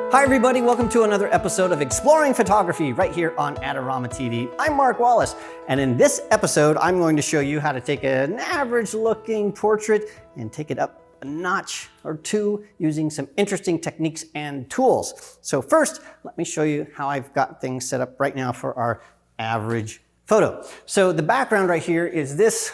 Hi everybody, welcome to another episode of Exploring Photography right here on Adorama TV. I'm Mark Wallace, and in this episode, I'm going to show you how to take an average looking portrait and take it up a notch or two using some interesting techniques and tools. So first, let me show you how I've got things set up right now for our average photo. So the background right here is this.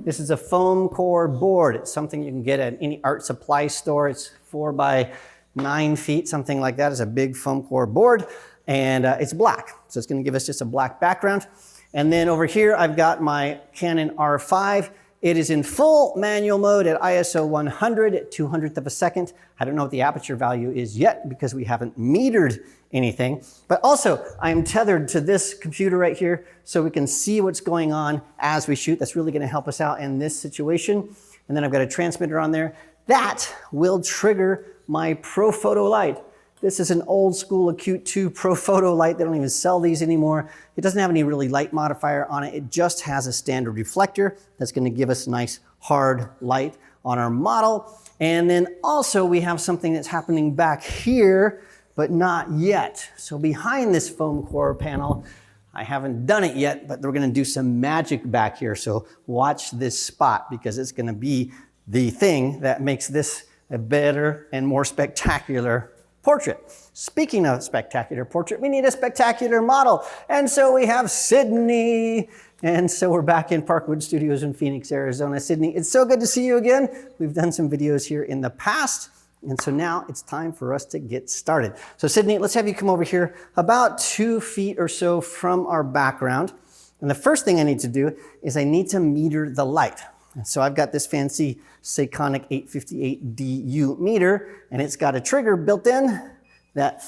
This is a foam core board. It's something you can get at any art supply store. It's 4 by 9 feet, something like that. Is a big foam core board, and it's black. So it's gonna give us just a black background. And then over here, I've got my Canon R5. It is in full manual mode at ISO 100 at 200th of a second. I don't know what the aperture value is yet because we haven't metered anything. But also, I'm tethered to this computer right here so we can see what's going on as we shoot. That's really gonna help us out in this situation. And then I've got a transmitter on there. That will trigger my Pro-Photo light. This is an old school Acute 2 Pro-Photo light. They don't even sell these anymore. It doesn't have any really light modifier on it. It just has a standard reflector that's gonna give us nice hard light on our model. And then also we have something that's happening back here, but not yet. So behind this foam core panel, I haven't done it yet, but we're gonna do some magic back here. So watch this spot because it's gonna be the thing that makes this a better and more spectacular portrait. Speaking of spectacular portrait, we need a spectacular model. And so we have Sydney. And so we're back in Parkwood Studios in Phoenix, Arizona. Sydney, it's so good to see you again. We've done some videos here in the past. And so now it's time for us to get started. So Sydney, let's have you come over here about 2 feet or so from our background. And the first thing I need to do is I need to meter the light. And so I've got this fancy Sekonic 858DU meter, and it's got a trigger built in that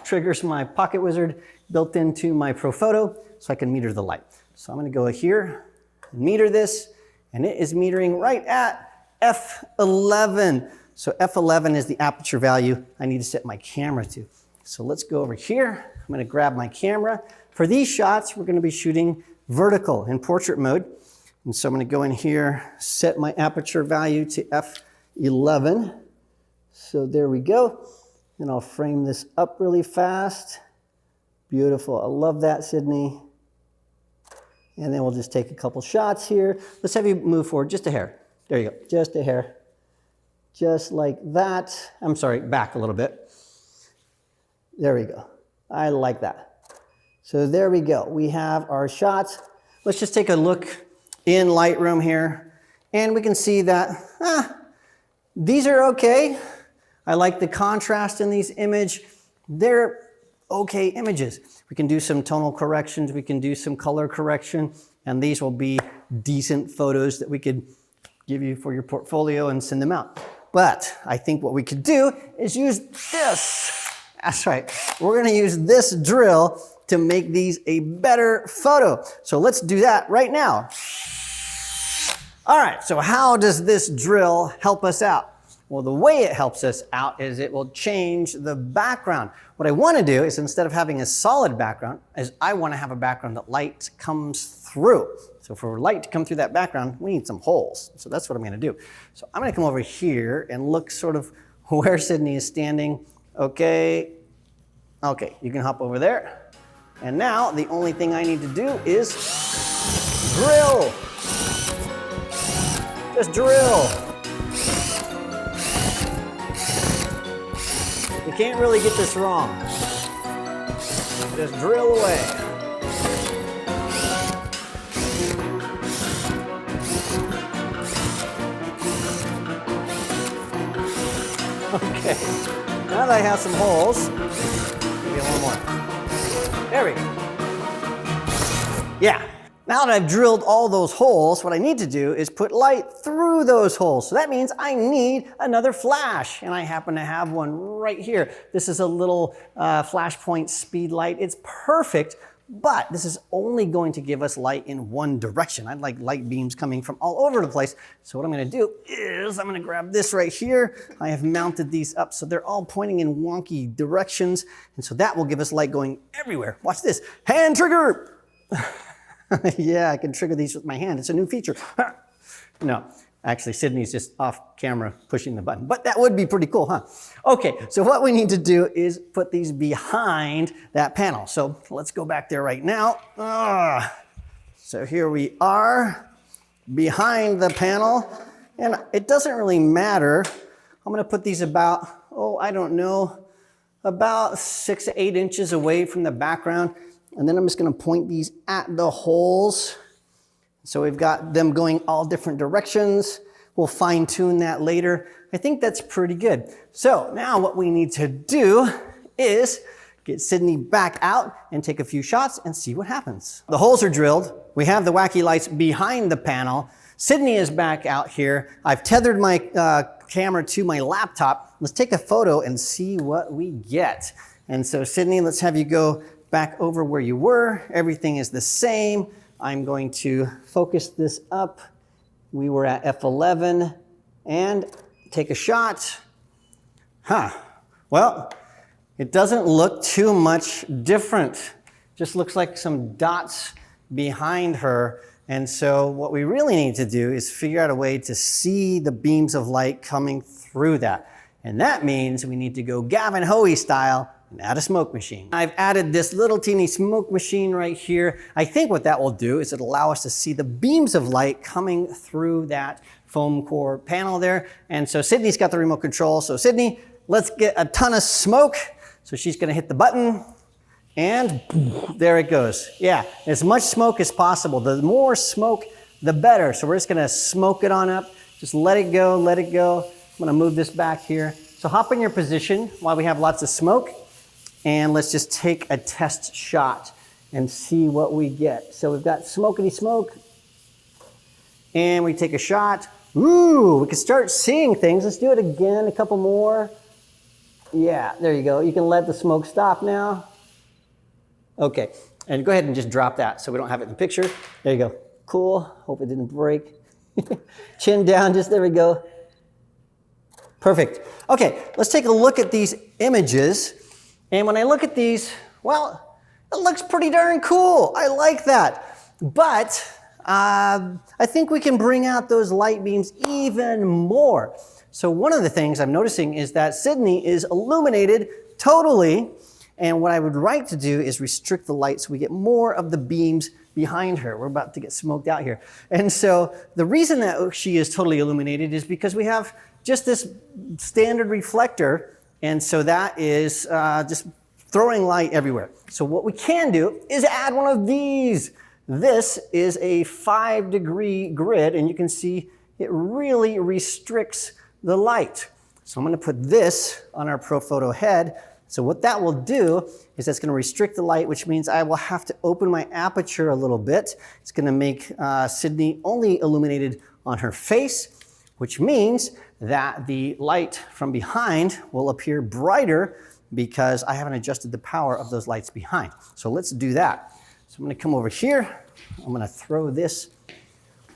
triggers my pocket wizard built into my Pro-Photo so I can meter the light. So I'm gonna go here and meter this, and it is metering right at f11. So f11 is the aperture value I need to set my camera to. So let's go over here. I'm gonna grab my camera. For these shots, we're gonna be shooting vertical in portrait mode. And so I'm gonna go in here, set my aperture value to f11. So there we go. And I'll frame this up really fast. Beautiful, I love that, Sydney. And then we'll just take a couple shots here. Let's have you move forward just a hair. There you go, just a hair. Just like that. I'm sorry, back a little bit. There we go, I like that. So there we go, we have our shots. Let's just take a look in Lightroom here, and we can see that these are okay. I like the contrast in these images. They're okay images. We can do some tonal corrections, we can do some color correction, and these will be decent photos that we could give you for your portfolio and send them out. But I think what we could do is use this. That's right, we're gonna use this drill to make these a better photo. So let's do that right now. All right, so how does this drill help us out? Well, the way it helps us out is it will change the background. What I wanna do is instead of having a solid background, is I wanna have a background that light comes through. So for light to come through that background, we need some holes. So that's what I'm gonna do. So I'm gonna come over here and look sort of where Sydney is standing. Okay, you can hop over there. And now the only thing I need to do is drill. Just drill. You can't really get this wrong. Just drill away. Okay, now that I have some holes, maybe one more. There we go. Yeah. Now that I've drilled all those holes, what I need to do is put light through those holes. So that means I need another flash, and I happen to have one right here. This is a little Flashpoint Speedlight. It's perfect, but this is only going to give us light in one direction. I'd like light beams coming from all over the place. So what I'm gonna do is I'm gonna grab this right here. I have mounted these up so they're all pointing in wonky directions, and so that will give us light going everywhere. Watch this, hand trigger. Yeah, I can trigger these with my hand. It's a new feature. No, Actually, Sydney's just off camera pushing the button, but that would be pretty cool, huh? Okay, so what we need to do is put these behind that panel. So let's go back there right now. So here we are behind the panel, and it doesn't really matter. I'm gonna put these about, I don't know, about 6 to 8 inches away from the background. And then I'm just gonna point these at the holes. So we've got them going all different directions. We'll fine tune that later. I think that's pretty good. So now what we need to do is get Sydney back out and take a few shots and see what happens. The holes are drilled. We have the wacky lights behind the panel. Sydney is back out here. I've tethered my camera to my laptop. Let's take a photo and see what we get. And so Sydney, let's have you go back over where you were. Everything is the same. I'm going to focus this up. We were at f11 and take a shot. Well, it doesn't look too much different. Just looks like some dots behind her. And so what we really need to do is figure out a way to see the beams of light coming through that. And that means we need to go Gavin Hoey style and add a smoke machine. I've added this little teeny smoke machine right here. I think what that will do is it'll allow us to see the beams of light coming through that foam core panel there. And so Sydney's got the remote control. So Sydney, let's get a ton of smoke. So she's gonna hit the button and there it goes. Yeah, as much smoke as possible. The more smoke, the better. So we're just gonna smoke it on up. Just let it go, let it go. I'm gonna move this back here. So hop in your position while we have lots of smoke. And let's just take a test shot and see what we get. So we've got smokety smoke. And we take a shot. Ooh, we can start seeing things. Let's do it again, a couple more. Yeah, there you go. You can let the smoke stop now. Okay, and go ahead and just drop that so we don't have it in the picture. There you go. Cool, hope it didn't break. Chin down, just there we go. Perfect. Okay, let's take a look at these images. And when I look at these, well, it looks pretty darn cool. I like that. But I think we can bring out those light beams even more. So one of the things I'm noticing is that Sydney is illuminated totally. And what I would like to do is restrict the light so we get more of the beams behind her. We're about to get smoked out here. And so the reason that she is totally illuminated is because we have just this standard reflector. And so that is just throwing light everywhere. So what we can do is add one of these. This is a 5-degree grid, and you can see it really restricts the light. So I'm gonna put this on our ProPhoto head. So what that will do is that's gonna restrict the light, which means I will have to open my aperture a little bit. It's gonna make Sydney only illuminated on her face, which means that the light from behind will appear brighter because I haven't adjusted the power of those lights behind. So let's do that. So I'm gonna come over here. I'm gonna throw this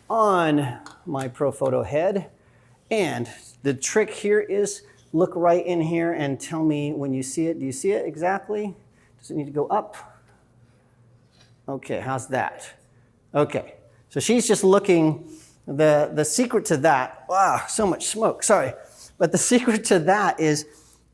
on my ProPhoto head. And the trick here is look right in here and tell me when you see it. Do you see it exactly? Does it need to go up? Okay, how's that? Okay, so she's just looking. The secret to that, wow, so much smoke, sorry. But the secret to that is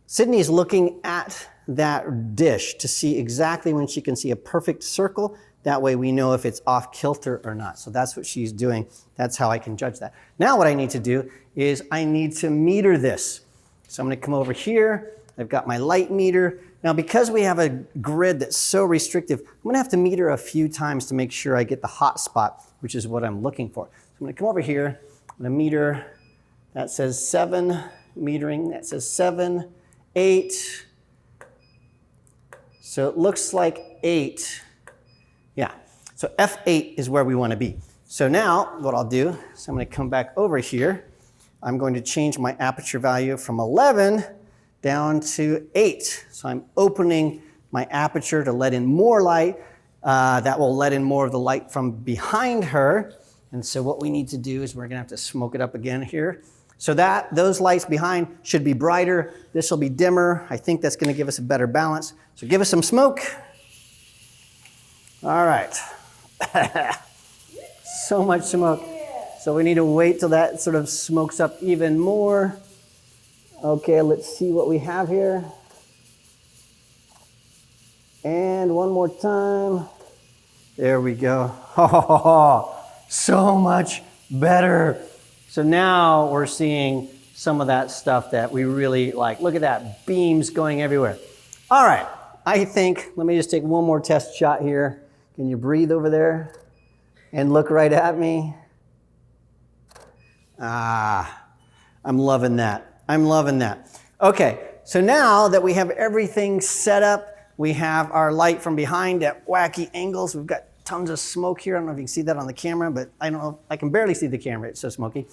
Sydney's looking at that dish to see exactly when she can see a perfect circle. That way we know if it's off kilter or not. So that's what she's doing. That's how I can judge that. Now what I need to do is I need to meter this. So I'm gonna come over here. I've got my light meter. Now because we have a grid that's so restrictive, I'm gonna have to meter a few times to make sure I get the hot spot, which is what I'm looking for. So I'm gonna come over here, I'm gonna meter, that says 7, metering, that says 7, 8. So it looks like 8. Yeah, so F8 is where we wanna be. So now what I'll do is I'm gonna come back over here. I'm going to change my aperture value from 11 down to 8. So I'm opening my aperture to let in more light. That will let in more of the light from behind her. And so what we need to do is we're gonna have to smoke it up again here. So that those lights behind should be brighter. This will be dimmer. I think that's gonna give us a better balance. So give us some smoke. All right. So much smoke. So we need to wait till that sort of smokes up even more. Okay, let's see what we have here. And one more time. There we go. Oh, so much better. So now we're seeing some of that stuff that we really like. Look at that, beams going everywhere. All right, I think, let me just take one more test shot here. Can you breathe over there and look right at me? Ah, I'm loving that. I'm loving that. Okay, so now that we have everything set up, we have our light from behind at wacky angles. We've got tons of smoke here. I don't know if you can see that on the camera, but I don't know, I can barely see the camera, it's so smoky.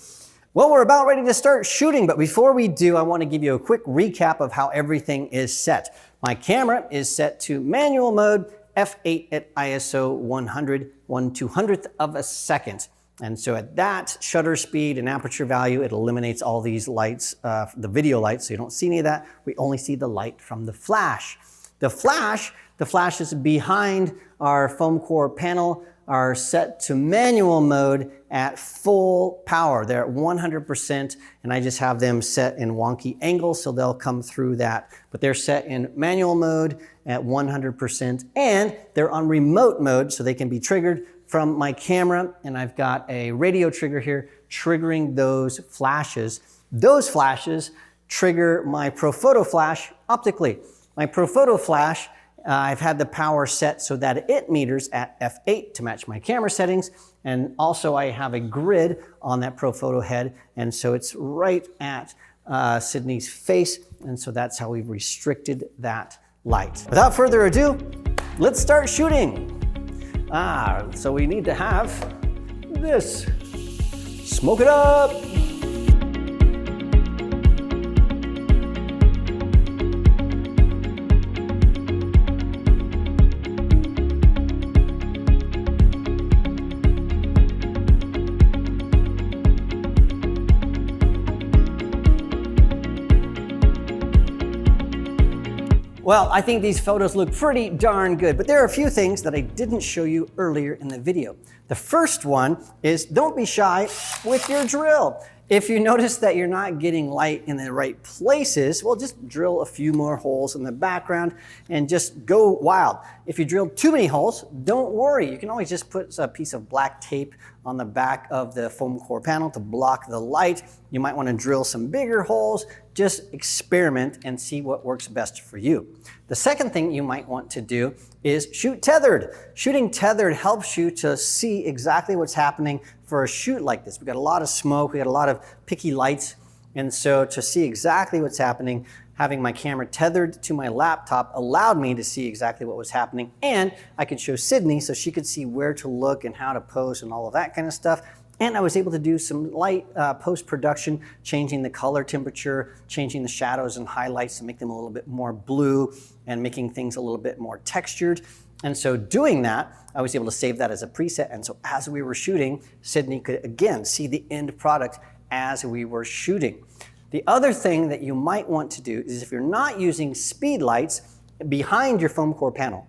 Well, we're about ready to start shooting, but before we do, I want to give you a quick recap of how everything is set. My camera is set to manual mode, f8 at ISO 1/200th of a second. And so at that shutter speed and aperture value, it eliminates all these lights, the video lights, so you don't see any of that. We only see the light from the flash. The flashes behind our foam core panel are set to manual mode at full power. They're at 100%, and I just have them set in wonky angles, so they'll come through that. But they're set in manual mode at 100%, and they're on remote mode, so they can be triggered from my camera, and I've got a radio trigger here triggering those flashes. Those flashes trigger my ProPhoto flash optically. My ProPhoto flash, I've had the power set so that it meters at f8 to match my camera settings, and also I have a grid on that ProPhoto head, and so it's right at Sydney's face, and so that's how we've restricted that light. Without further ado, let's start shooting. So we need to have this. Smoke it up. Well, I think these photos look pretty darn good, but there are a few things that I didn't show you earlier in the video. The first one is don't be shy with your drill. If you notice that you're not getting light in the right places, well, just drill a few more holes in the background and just go wild. If you drill too many holes, don't worry. You can always just put a piece of black tape on the back of the foam core panel to block the light. You might want to drill some bigger holes. Just experiment and see what works best for you. The second thing you might want to do is shoot tethered. Shooting tethered helps you to see exactly what's happening for a shoot like this. We got a lot of smoke, we got a lot of picky lights, and so to see exactly what's happening, having my camera tethered to my laptop allowed me to see exactly what was happening, and I could show Sydney so she could see where to look and how to pose and all of that kind of stuff. And I was able to do some light post-production, changing the color temperature, changing the shadows and highlights to make them a little bit more blue and making things a little bit more textured. And so doing that, I was able to save that as a preset. And so as we were shooting, Sydney could again see the end product as we were shooting. The other thing that you might want to do is if you're not using speed lights behind your foam core panel.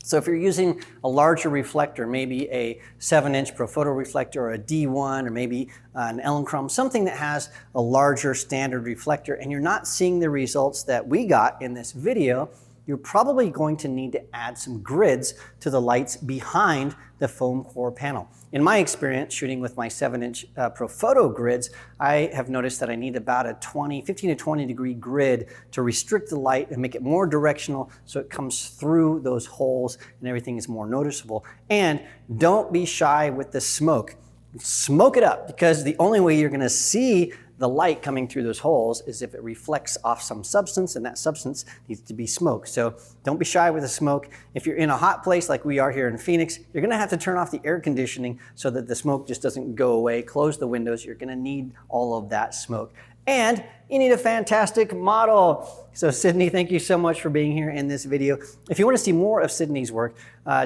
So if you're using a larger reflector, maybe a 7-inch ProPhoto reflector or a D1 or maybe an Elinchrom, something that has a larger standard reflector and you're not seeing the results that we got in this video, you're probably going to need to add some grids to the lights behind the foam core panel. In my experience, shooting with my 7-inch ProPhoto grids, I have noticed that I need about a 15 to 20 degree grid to restrict the light and make it more directional so it comes through those holes and everything is more noticeable. And don't be shy with the smoke. Smoke it up, because the only way you're gonna see the light coming through those holes is if it reflects off some substance, and that substance needs to be smoke. So don't be shy with the smoke. If you're in a hot place like we are here in Phoenix, you're gonna have to turn off the air conditioning so that the smoke just doesn't go away. Close the windows, you're gonna need all of that smoke. And you need a fantastic model. So Sydney, thank you so much for being here in this video. If you want to see more of Sydney's work,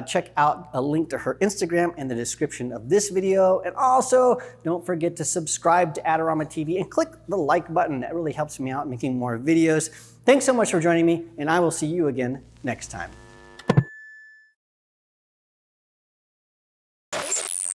check out a link to her Instagram in the description of this video. And also, don't forget to subscribe to Adorama TV and click the like button. That really helps me out making more videos. Thanks so much for joining me, and I will see you again next time.